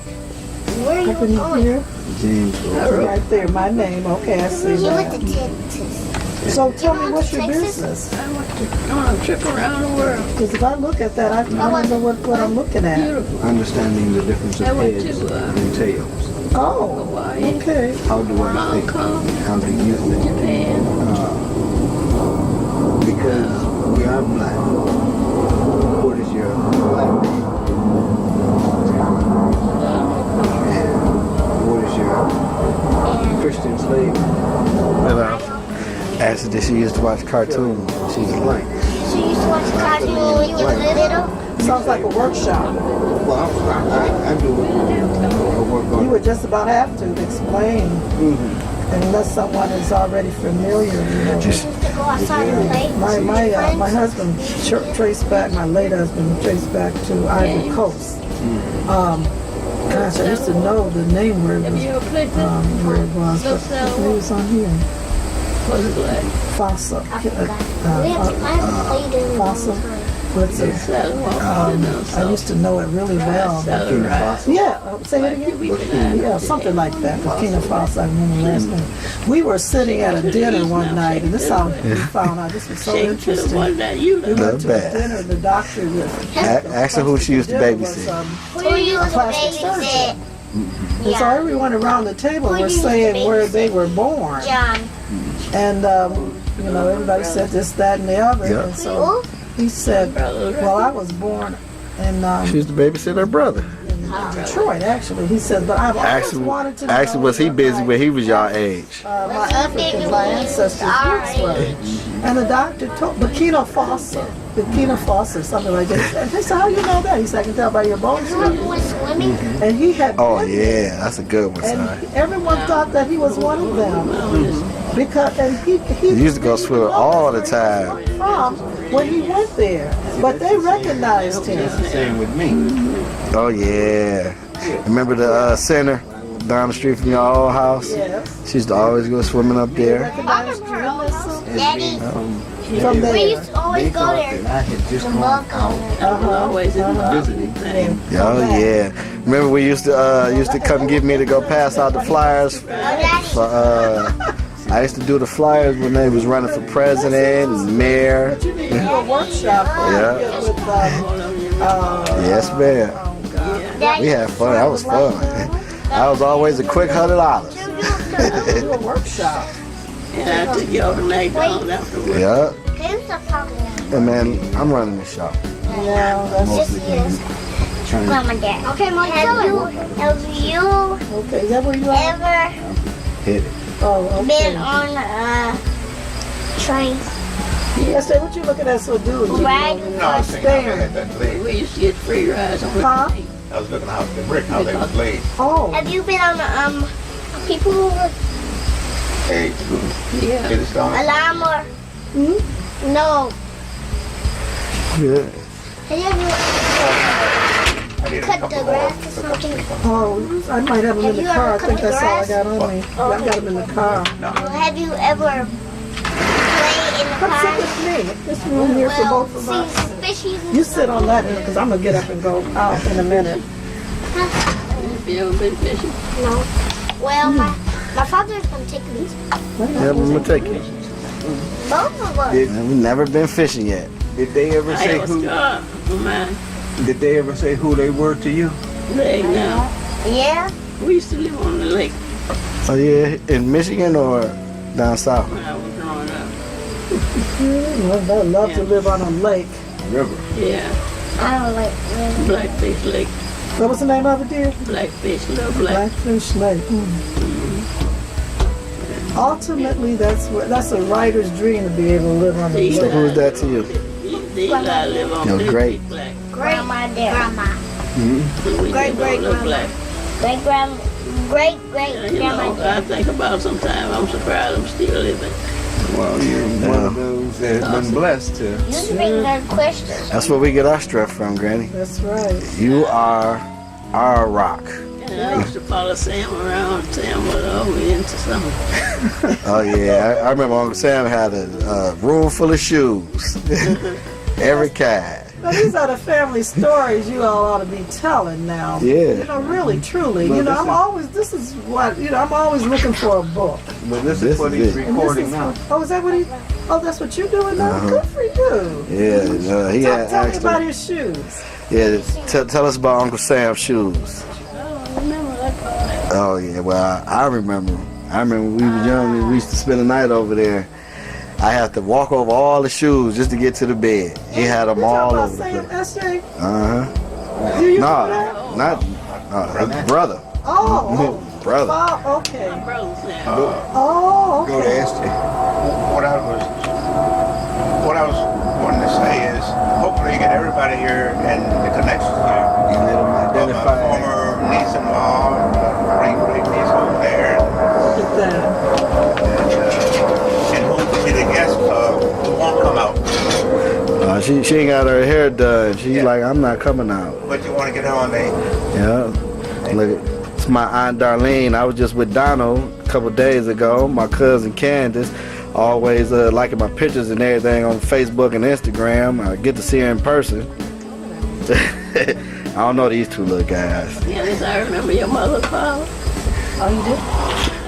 S7: Where are you
S6: up in
S7: going?
S6: here?
S2: James.
S6: Right there, my name. Okay, I see
S7: You went to
S6: that.
S7: Texas.
S6: So tell me,
S7: going
S6: what's
S7: to
S6: your
S7: Texas?
S6: business?
S1: I want to trip around the world.
S6: Because if I look at that, I don't know what I'm looking at.
S1: Beautiful.
S2: Understanding the difference of
S1: I went
S2: heads
S1: to,
S2: and tails.
S6: Oh,
S1: Hawaii,
S6: okay.
S2: How do I
S1: Hong
S2: think?
S1: Kong,
S2: How do you think?
S1: Japan.
S2: Because we are black. What is your black name? And what is your Christian slave? Asked her that she used to watch cartoons. She's like,
S7: So you used to watch cartoons when you were little?
S6: Sounds like a workshop.
S2: well, I do a work
S6: You
S2: on
S6: would just about have to explain, unless someone is already familiar. You know.
S7: You used to go outside and play?
S6: My husband traced back. My late husband traced back to Ivory Coast. Gosh, I used to know the name where it
S1: Have
S6: was,
S1: you ever played this?
S6: where it was, but it was on here.
S1: Was it like
S6: Fossa.
S7: I haven't played it in a long
S6: Fossil.
S7: time.
S6: What's it? I used to know it really well. Yeah, say it again. Yeah, something like that. Burkina Faso, I remember the last name. We were sitting at a dinner one night, and this is how we found out. This was so interesting.
S1: One that you
S6: We
S1: know.
S6: went to a dinner, and the doctor was...
S2: Ask her who she used to babysit.
S7: Who you was a
S6: plastic
S7: babysit?
S6: And so everyone around the table was saying where they were born.
S7: John.
S6: And, you know, everybody said this, that, and the other.
S2: Yeah.
S6: And so he said, well, I was born in
S2: She used to babysit her brother.
S6: Detroit, actually. He said, but I've always wanted to know.
S2: Actually, was he busy when he was y'all age?
S6: My Africans, my ancestors' roots were. And the doctor told Burkina Faso, something like that. And they said, how you know that? He said, I can tell by your bones.
S7: You were swimming?
S6: And he had
S2: Oh
S6: been
S2: yeah, that's a good one,
S6: and
S2: son.
S6: everyone thought that he was one of them. Because he
S2: He used to go swim all the time.
S6: from when he went there. But they recognized him.
S2: Same with me. Oh yeah. Remember the center down the street from your old house?
S6: Yes.
S2: She used to always go swimming up there.
S6: Recognized you.
S7: Daddy,
S6: From
S7: we
S6: there.
S7: used to always go there.
S2: I had just
S7: The mug corner.
S1: Always in the
S2: visiting.
S6: Uh-huh.
S2: Oh yeah. Remember we used to come get me to go pass out the flyers for I used to do the flyers when they was running for president and mayor.
S6: But you need to do a workshop
S2: Yeah.
S6: with
S2: Yes, ma'am.
S7: Daddy,
S2: We had fun. That was fun. I was always a quick $100.
S6: do a workshop.
S1: And I took you over to McDonald's afterwards.
S2: Yeah.
S7: Who's the problem?
S2: And man, I'm running the shop.
S6: Yeah, that's
S7: Just you. Grandma, Dad. Okay, Mom, have you
S6: okay. Is that where you are?
S7: ever
S2: Hit it.
S6: Oh, okay.
S7: been on a train?
S6: Yes, sir. What you looking at so dude?
S7: Right.
S3: No, I was thinking how they had that laid.
S1: We used to get free rides on the
S6: Huh?
S1: train.
S3: I was looking how the brick, how they was laid.
S6: Oh,
S7: Have you been on people who were
S3: Hey,
S1: Yeah.
S3: get it started.
S7: alarm or no?
S2: Yeah.
S7: Have you ever
S3: I did a
S7: cut
S3: couple
S7: the
S3: more.
S7: grass or something?
S6: oh, I might have them in
S7: Have
S6: the
S7: you
S6: car. I
S7: ever
S6: think
S7: cut the
S6: that's all I
S7: grass?
S6: got on me. I got them in the car.
S7: Have you ever played in the
S6: Come sit
S7: car?
S6: with me. This room here for both of
S7: Well,
S6: us.
S7: see, fishies.
S6: You sit on that because I'm gonna get up and go out in a minute.
S1: Have you ever been fishing?
S7: No. Well, my father's gonna take me.
S4: Yeah, I'm gonna take you.
S7: Both of us.
S2: Did,
S4: We've never been fishing yet.
S2: did they ever
S1: I
S2: say
S1: was
S2: who?
S1: scarred on mine.
S2: Did they ever say who they were to you?
S1: Leg now.
S7: Yeah.
S1: We used to live on the lake
S4: Oh yeah, in Michigan or down south?
S1: when I was growing up.
S6: I'd love to live on a lake.
S2: River.
S1: Yeah,
S7: I don't like really.
S1: Blackfish Lake.
S6: What was the name of it, dear?
S1: Blackfish, little black.
S6: Blackfish Lake. Ultimately, that's a writer's dream to be able to live on the
S1: So
S6: lake.
S4: Who's that to you?
S1: These I live on
S4: You're
S1: Big
S4: great.
S1: Black.
S7: Grandma there. Grandma.
S1: So we
S7: Great,
S1: live
S7: great
S1: on Little
S7: grandma.
S1: Black.
S7: Great grandma. Great great
S1: And, you
S7: grandma
S1: know, I
S7: there.
S1: think about sometimes I'm surprised I'm still living.
S2: Well, you're one of those that have been blessed to.
S7: You can bring good questions.
S4: That's where we get our strength from, Granny.
S6: That's right.
S4: You are our rock.
S1: And I used to follow Sam around. Sam was always into something.
S4: Oh yeah, I remember Uncle Sam had a room full of shoes, every kind.
S6: Now, these are the family stories you all ought to be telling now.
S4: Yeah.
S6: You know, really, truly.
S2: Well,
S6: You know,
S2: this
S6: I'm always looking for a book.
S2: But this
S4: This
S2: is what
S4: is
S2: he's
S4: it.
S6: And this
S2: recording
S6: is-
S2: now.
S6: Oh, is that what that's what you're doing now?
S4: Uh-huh.
S6: Good for you.
S4: Yeah, he had
S6: Tell me
S4: asked
S6: about
S4: him.
S6: his shoes.
S4: Yeah, tell us about Uncle Sam's shoes.
S1: I don't remember that part.
S4: Oh yeah, well I remember. I remember when we were young and we used to spend the night over there. I had to walk over all the shoes just to get to the bed. He had them
S6: You
S4: all
S6: talking
S4: over the
S6: about
S4: place.
S6: Sam S.J.?
S4: Uh-huh.
S6: You used to do
S4: No,
S6: that?
S4: not his brother.
S6: Oh,
S4: Brother.
S6: oh, okay.
S1: My brother Sam.
S6: Oh,
S2: Go to
S6: okay.
S2: Esther.
S3: What I was wanting to say is, hopefully you get everybody here and the connections here.
S2: You let them
S3: My
S2: identify.
S3: former niece-in-law, great niece over there,
S6: Look at that.
S3: and who will be the guest who won't come out.
S4: She ain't got her hair done. She's like, I'm not coming out.
S3: But you want to get her on the
S4: Yeah. Look, it's my Aunt Darlene. I was just with Donald a couple days ago. My cousin Candace, always liking my pictures and everything on Facebook and Instagram. I get to see her in person. I don't know these two little guys.
S1: Yes, I remember your mother, father.
S6: Oh, you did?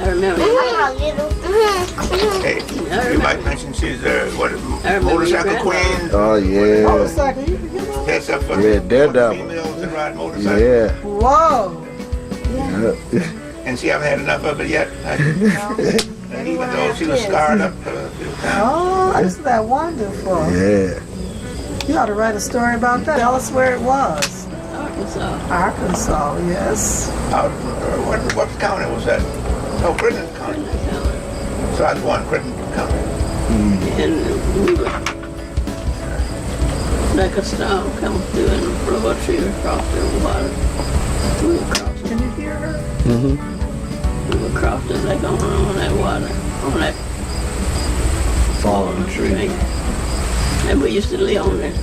S1: I remember your
S7: I'm a little.
S3: Hey, you might mention she's what
S1: I remember
S3: motorcycle
S1: your
S3: queen.
S4: Oh yeah,
S6: Motorcycle, you can get one?
S3: Heads up for
S4: Yeah, Daredevil.
S3: females that ride motorcycles.
S4: yeah.
S6: Whoa.
S3: And she haven't had enough of it yet. And even though she was scarred up a few times.
S6: Oh, isn't that wonderful?
S4: Yeah.
S6: You ought to write a story about that. Tell us where it was.
S1: Arkansas.
S6: Arkansas, yes.
S3: What county was that? Oh, Crittenden County. So I was one, Crittenden County.
S1: And we would, like a storm come through and blow a tree across the water. We would cross it.
S6: Can you hear her?
S1: We would cross it like on that water, on that fallen tree. And we used to lay on that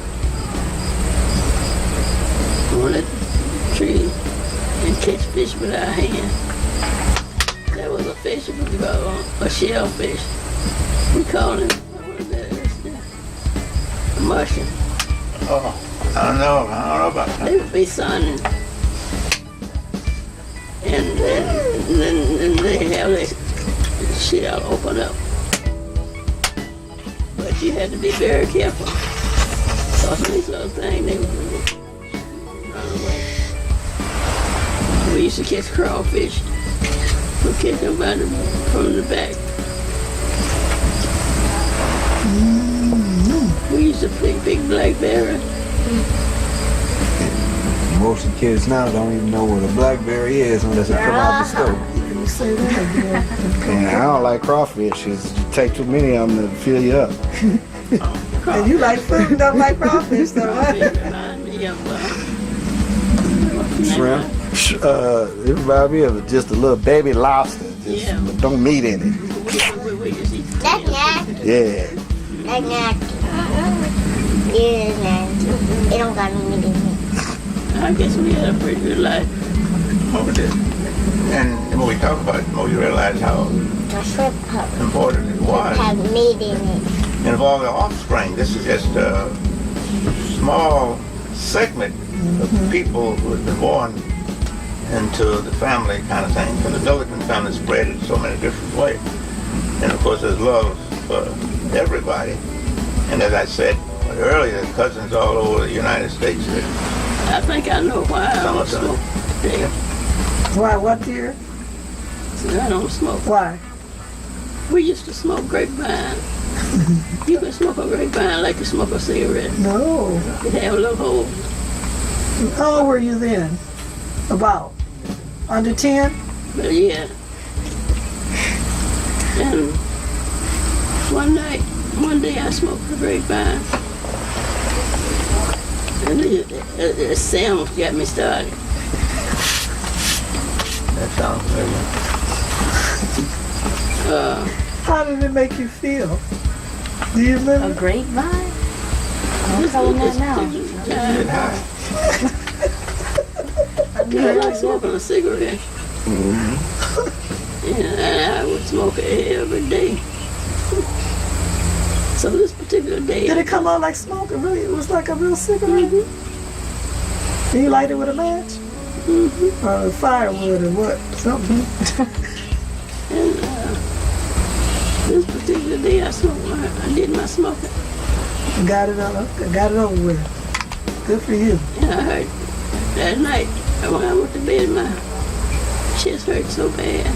S1: tree and catch fish with our hands. There was a fish we called a shellfish. We called him a mushroom.
S3: Oh, I don't know about that.
S1: They would be sunning. And then they have that shell open up. But you had to be very careful. Because these little things, they would run away. We used to catch crawfish. We catch them from the back. We used to pick big blackberry.
S2: Most of the kids now don't even know what a blackberry is unless it come out the stove.
S6: Can you say that again?
S4: And I don't like crawfish. You take too many of them to fill you up.
S6: And you like food and don't like crawfish, so
S1: Crawfish remind me of
S2: Shrimp.
S4: It reminds me of just a little baby lobster. Just
S1: Yeah.
S4: don't meat in it.
S1: we used to eat
S7: That's nasty.
S4: Yeah.
S7: That's nasty. Yeah, it's nasty. It don't got no meat in it.
S1: I guess we had a pretty good life.
S3: Oh, we did. And when we talk about it, the more you realize how
S7: The shrimp cup
S3: important it was.
S7: have meat in it.
S3: And of all the offspring, this is just small segment of people who had been born into the family kind of thing. And the Milligan family spread in so many different ways. And of course, there's love for everybody. And as I said earlier, cousins all over the United States.
S1: I think I know why I don't smoke today.
S6: Why? What, dear?
S1: I don't smoke.
S6: Why?
S1: We used to smoke grapevine. You can smoke a grapevine like you smoke a cigarette.
S6: No.
S1: It have a little hole.
S6: How old were you then? About? Under 10?
S1: But yeah. And one day I smoked a grapevine. And the sound got me started.
S3: That sounds familiar.
S6: How did it make you feel? Do you remember?
S8: A grapevine? I'm telling that now.
S3: Get high.
S1: I like smoking a cigarette. Yeah, and I would smoke it every day. So this particular day,
S6: Did it come out like smoke? It was like a real cigarette? Do you light it with a match? Or firewood or what? Something?
S1: and this particular day I smoked. I did my smoking.
S6: Got it over with. Good for you.
S1: And I heard that night when I went to bed, my chest hurt so bad.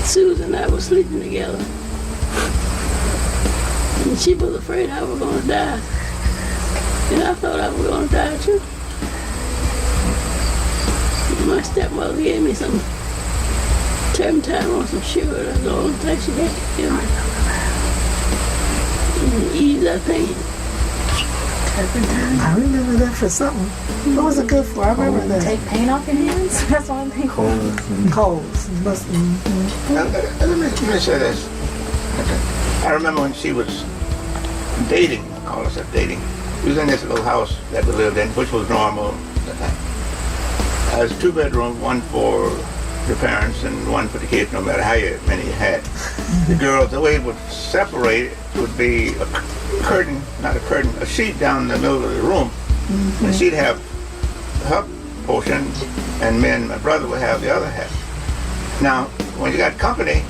S1: Susan and I were sleeping together. And she was afraid I was going to die. And I thought I was going to die too. My stepmother gave me some turpentine on some sugar. That's the only thing she had to give me. And ease that pain.
S6: I remember that for something. What was it good for? I remember that.
S8: Take pain off your hands? That's what I'm thinking.
S6: Colds.
S3: Let me say this. I remember when she was dating, call herself dating. She was in this little house that we lived in, which was normal. It was 2 bedrooms, one for the parents and one for the kids, no matter how many you had. The girls, the way it would separate would be a curtain, not a curtain, a sheet down the middle of the room. And she'd have her portion, and me and my brother would have the other half. Now, when you got company,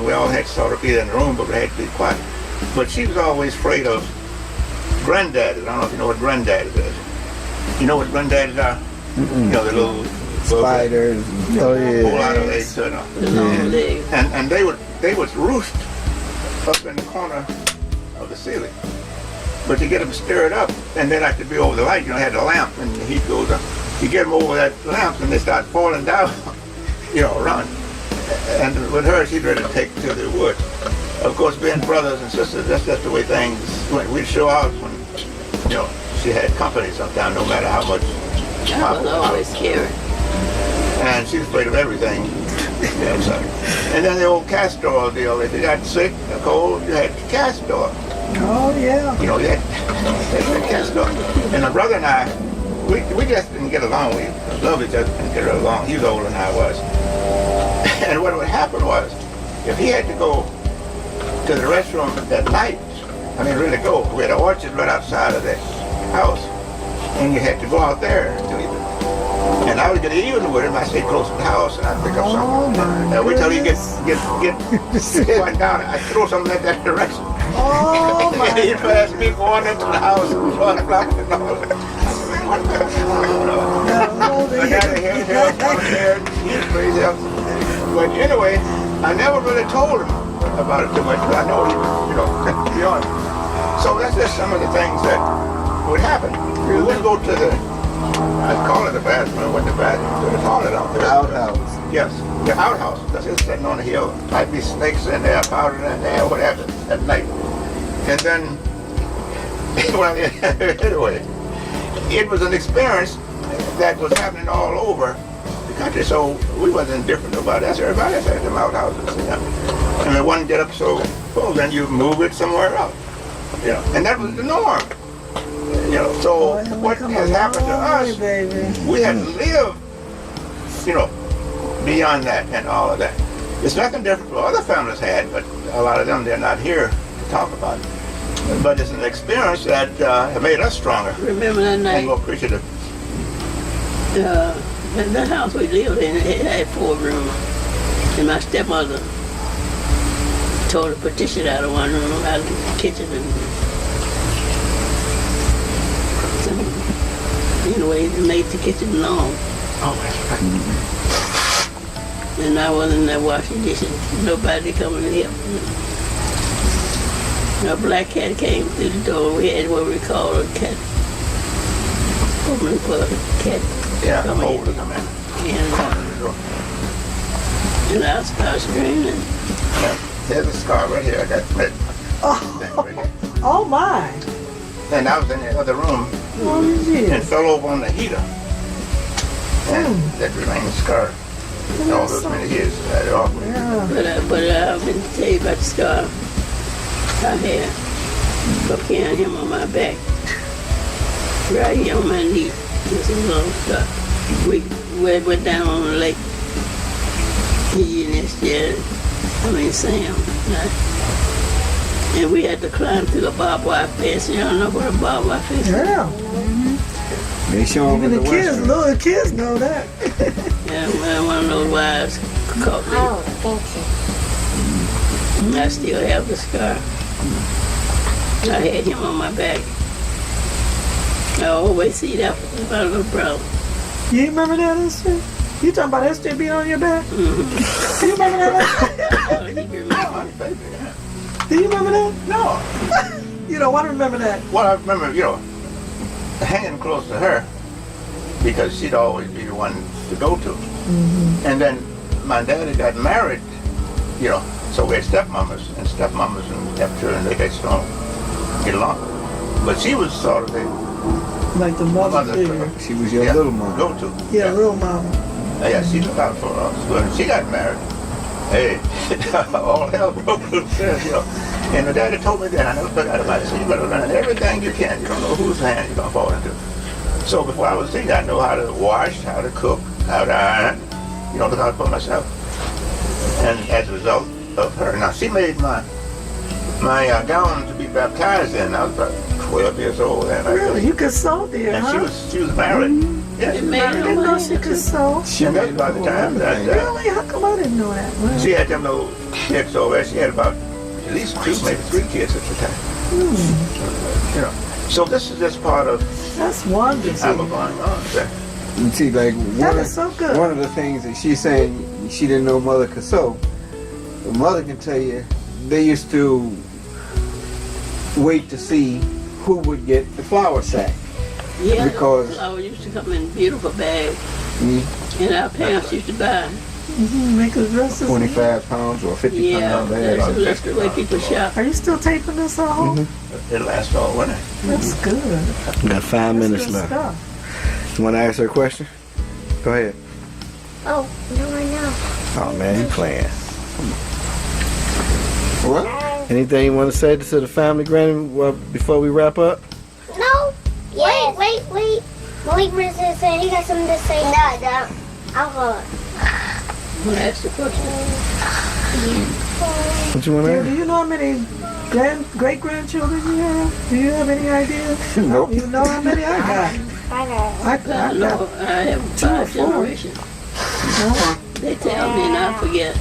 S3: we all had to sort of be in the room, but we had to be quiet. But she was always afraid of granddaddies. I don't know if you know what granddaddies is. You know what granddaddies are? You know, the little
S4: Spiders. Oh yeah.
S3: Whole lot of legs, you know. And they would roost up in the corner of the ceiling. But you get them stirred up, and they like to be over the light. You know, had the lamp, and the heat goes up. You get them over that lamp, and they start falling down, you know, run. And with her, she'd ready to take to the woods. Of course, being brothers and sisters, that's just the way things went. We'd show out when, you know, she had company sometimes, no matter how much.
S1: I was always scared.
S3: And she's afraid of everything. Yeah, so. And then the old castor deal. If you got sick or cold, you had castor.
S6: Oh, yeah.
S3: You know, you had castor. And my brother and I, we just didn't get along. We loved each other, didn't get along. He was older than I was. And what would happen was, if he had to go to the restroom at night, I mean, really go. We had an orchard right outside of the house, and you had to go out there to leave it. And I would get even with him. I stayed close to the house, and I'd pick up something. And wait till he get one down. I'd throw something in that direction.
S6: Oh, my
S3: He'd pass me going into the house and running around and all that. I got a hair, he's crazy. But anyway, I never really told him about it too much, but I know he was, you know, beyond. So that's just some of the things that would happen. We would go to the, I'd call it the bathroom, went to the bathroom, they call it out there.
S2: Outhouse.
S3: Yes, the outhouse. That's just sitting on the hill. Might be snakes in there, powder in there, whatever, at night. And then, well, anyway, it was an experience that was happening all over the country, so we wasn't different about that. Everybody else had them outhouses. You know? And when one get up so full, then you move it somewhere else. You know, and that was the norm. You know, so what has happened to us, we had to live, you know, beyond that and all of that. It's nothing different what other families had, but a lot of them, they're not here to talk about it. But it's an experience that has made us stronger
S1: Remember that
S3: and
S1: night?
S3: more appreciative.
S1: The house we lived in, it had 4 rooms. And my stepmother tore the partition out of one room, out of the kitchen. And so, anyway, it made the kitchen long.
S3: Oh, that's right.
S1: And I wasn't there washing dishes. Nobody coming to help. A black cat came through the door. We had what we call a cat. What we call a cat.
S3: Yeah,
S1: Come
S3: hold
S1: in.
S3: it, man.
S1: And I started screaming.
S3: Yeah. There's a scar right here. I got that thing right here.
S6: Oh my.
S3: And I was in the other room
S6: Oh,
S3: and
S6: yeah.
S3: fell over on the heater. And that remained scarred. All those many years I had it off with.
S6: Yeah.
S1: But I've been to tell you about the scar I had for carrying him on my back. Right here on my knee. This is a long scar. We went down on the lake. He and his dad, Sam. And we had to climb through a barbed wire fence. You don't know what a barbed wire fence is?
S6: Yeah.
S2: They show them
S6: Even
S2: in
S6: the
S2: the
S6: kids,
S2: Western.
S6: little kids know that.
S1: Yeah, well, one of those wires caught me.
S7: Oh, thank you.
S1: I still have the scar. I had him on my back. I always see that with my little brother.
S6: You remember that, Esther? You talking about Esther being on your back? You remember that?
S1: Oh, he remember.
S6: Do you remember that?
S3: No.
S6: You don't want to remember that.
S3: Well, I remember, hanging close to her because she'd always be the one to go to. And then my daddy got married, so we had stepmamas and stepchildren, they just don't get along. But she was sort of the
S6: Like the mother
S3: mother
S6: figure.
S2: She was your little mom.
S3: go to.
S6: Yeah, little mama.
S3: Yeah, she looked out for us. When she got married, hey, all hell broke loose there, And my daddy told me that, I never forgot about it. So you better learn everything you can. You don't know whose hand you're gonna fall into. So before I was thinking, I know how to wash, how to cook, how to iron, look out for myself. And as a result of her, now she made my gown to be baptized in. I was about 12 years old then.
S6: Really? You could sew there,
S3: And
S6: huh?
S3: she was married. Yeah, she was
S6: I
S3: married.
S6: didn't know she could sew.
S2: She
S3: And
S2: made
S3: that's by the time that
S6: Really? How come I didn't know that? Well,
S3: she had them little kids over there. She had about at least 2, maybe 3 kids at the time. So this is just part of
S6: that's
S3: how we're
S6: wonderful.
S3: going on.
S2: You see, like
S6: That is so good.
S2: one of the things that she's saying she didn't know mother could sew. The mother can tell you they used to wait to see who would get the flour sack.
S1: Yeah,
S2: Because-
S1: flour used to come in beautiful bags.
S2: Mm.
S1: And our parents used to buy.
S6: Make us dresses.
S2: 25 pounds or 50
S1: Yeah,
S2: pounds bag.
S1: that's the way people shop.
S6: Are you still taping this at home?
S3: It lasts all winter.
S6: That's good.
S4: We got 5 minutes
S6: Good
S4: left.
S6: stuff.
S4: You want to ask her a question? Go ahead.
S7: Oh, no, I know.
S4: Oh man, you playing.
S2: What?
S4: Anything you want to say to the family, Granny, before we wrap up?
S7: No. Yes. Wait. Malik Bridges said he got something to say. No, I don't. I'll go.
S1: Want to ask the question?
S4: What you want to
S6: Do
S4: ask?
S6: you know how many great-grandchildren you have? Do you have any idea?
S2: Nope.
S6: You know how many I got?
S7: I know.
S6: I
S1: I
S6: got
S1: know. I have
S6: 2 or
S1: 5
S6: 4.
S1: generations. They tell me and I forget.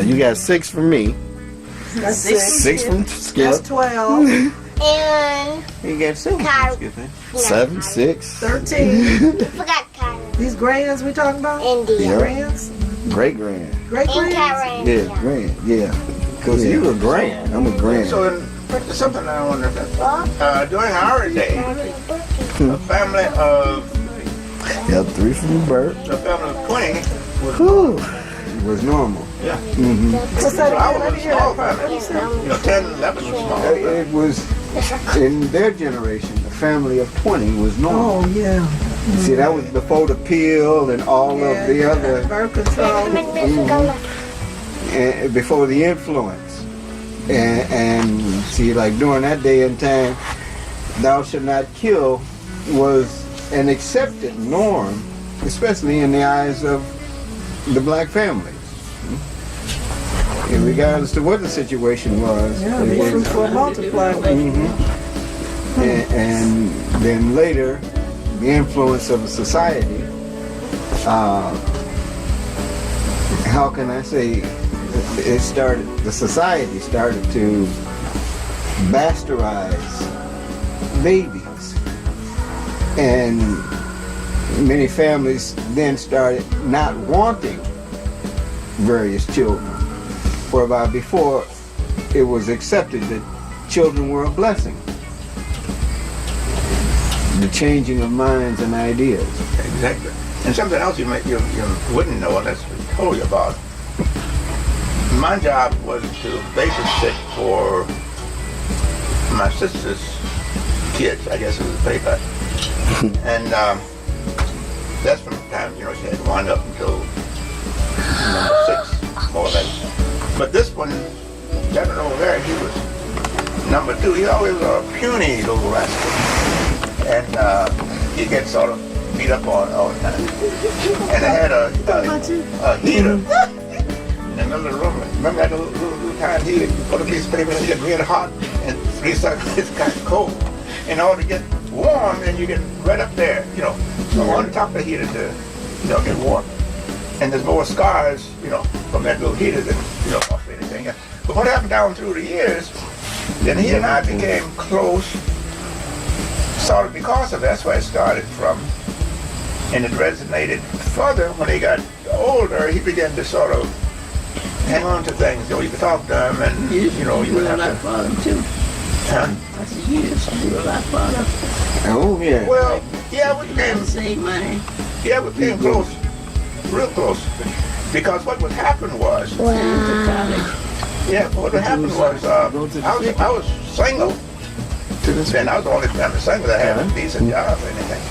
S4: You got 6 from me.
S6: That's 6.
S4: 6 from
S6: That's
S4: Skip.
S6: 12.
S7: And
S2: You got 7.
S7: Kyra.
S2: Excuse me.
S4: 7, 6.
S6: 13.
S7: Forgot Kyra.
S6: These grands we talking about?
S7: India.
S4: Yeah.
S6: Grands?
S4: Great grand.
S6: Great
S7: And
S6: grands?
S7: Kyra. and
S4: Yeah,
S7: India.
S4: grand. Yeah.
S2: Because
S4: Yeah.
S2: you a grand.
S4: I'm a grand.
S3: So there's something I wonder
S7: What?
S3: about. During our day, a family of
S4: Yep, 3 from Bert.
S3: 20 was
S4: Whew.
S2: It was normal.
S3: yeah.
S6: What's
S3: So
S6: that
S3: I
S6: again? Let
S3: was
S6: me
S3: a
S6: hear
S3: small
S6: that.
S3: family.
S6: Let me see.
S3: 10, 11 was small.
S2: It was, in their generation, a family of 20 was normal.
S6: Oh, yeah.
S2: See, that was before the pill and all of the other,
S6: Birth control.
S2: and before the influence. And see, like during that day and time, thou shalt not kill was an accepted norm, especially in the eyes of the black families. And regardless of what the situation was,
S6: Yeah, be fruitful and multiply.
S2: and then later, the influence of society. How can I say? The society started to bastardize babies, and many families then started not wanting various children, whereby before it was accepted that children were a blessing. The changing of minds and ideas.
S3: Exactly. And something else you wouldn't know unless we told you about. My job was to babysit for my sister's kids, I guess it was paid by. And that's from the time, she had one up until number 6, more or less. But this one, gentleman over there, he was number 2. He always was a puny little rascal. And he gets sort of beat up on all the time. And they had a heater in the middle of the room. Remember that little tiny heater? You put a piece of paper in it, it get really hot, and 3 seconds it's kind of cold. In order to get warm, then you get right up there, so on the top of the heater to, get warm. And there's more scars, from that little heater than, off anything else. But what happened down through the years, then he and I became close, sort of because of that's where it started from. And it resonated further when he got older. He began to sort of hang on to things. You could talk to him, and you would have to.
S1: For them too.
S3: Huh?
S1: I said, you used to do a lot for them.
S2: Oh yeah.
S3: Well, yeah, we became
S1: Save money.
S3: close, real close. Because what would happen was,
S1: To college.
S3: what would happen was, I was single. Then I was the only family single that had a decent job or anything.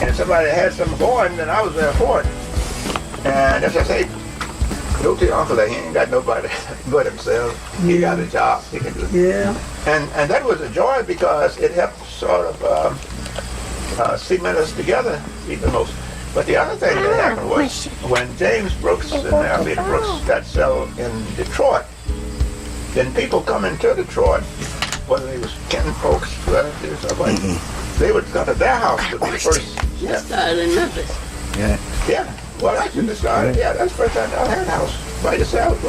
S3: And if somebody had something for him, then I was there for it. And as I say, go to your uncle that he ain't got nobody but himself. He got a job, he can do it.
S6: Yeah.
S3: And that was a joy because it helped sort of cement us together even most. But the other thing that happened was when James Brooks and Alveda Brooks got settled in Detroit, then people coming to Detroit, whether they was kin folks, relatives, or what, they would go to their house to be the first.
S1: That started in Memphis.
S3: Yeah. Well, that's when it started. Yeah, that's the first time I had a house by yourself.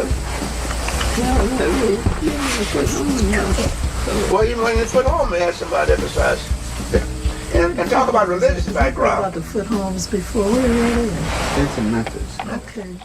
S3: Well, even when you put home, they had somebody besides. And talk about religious background.
S6: About the foot homes before. Where were they?
S2: It's in Memphis.
S6: Okay.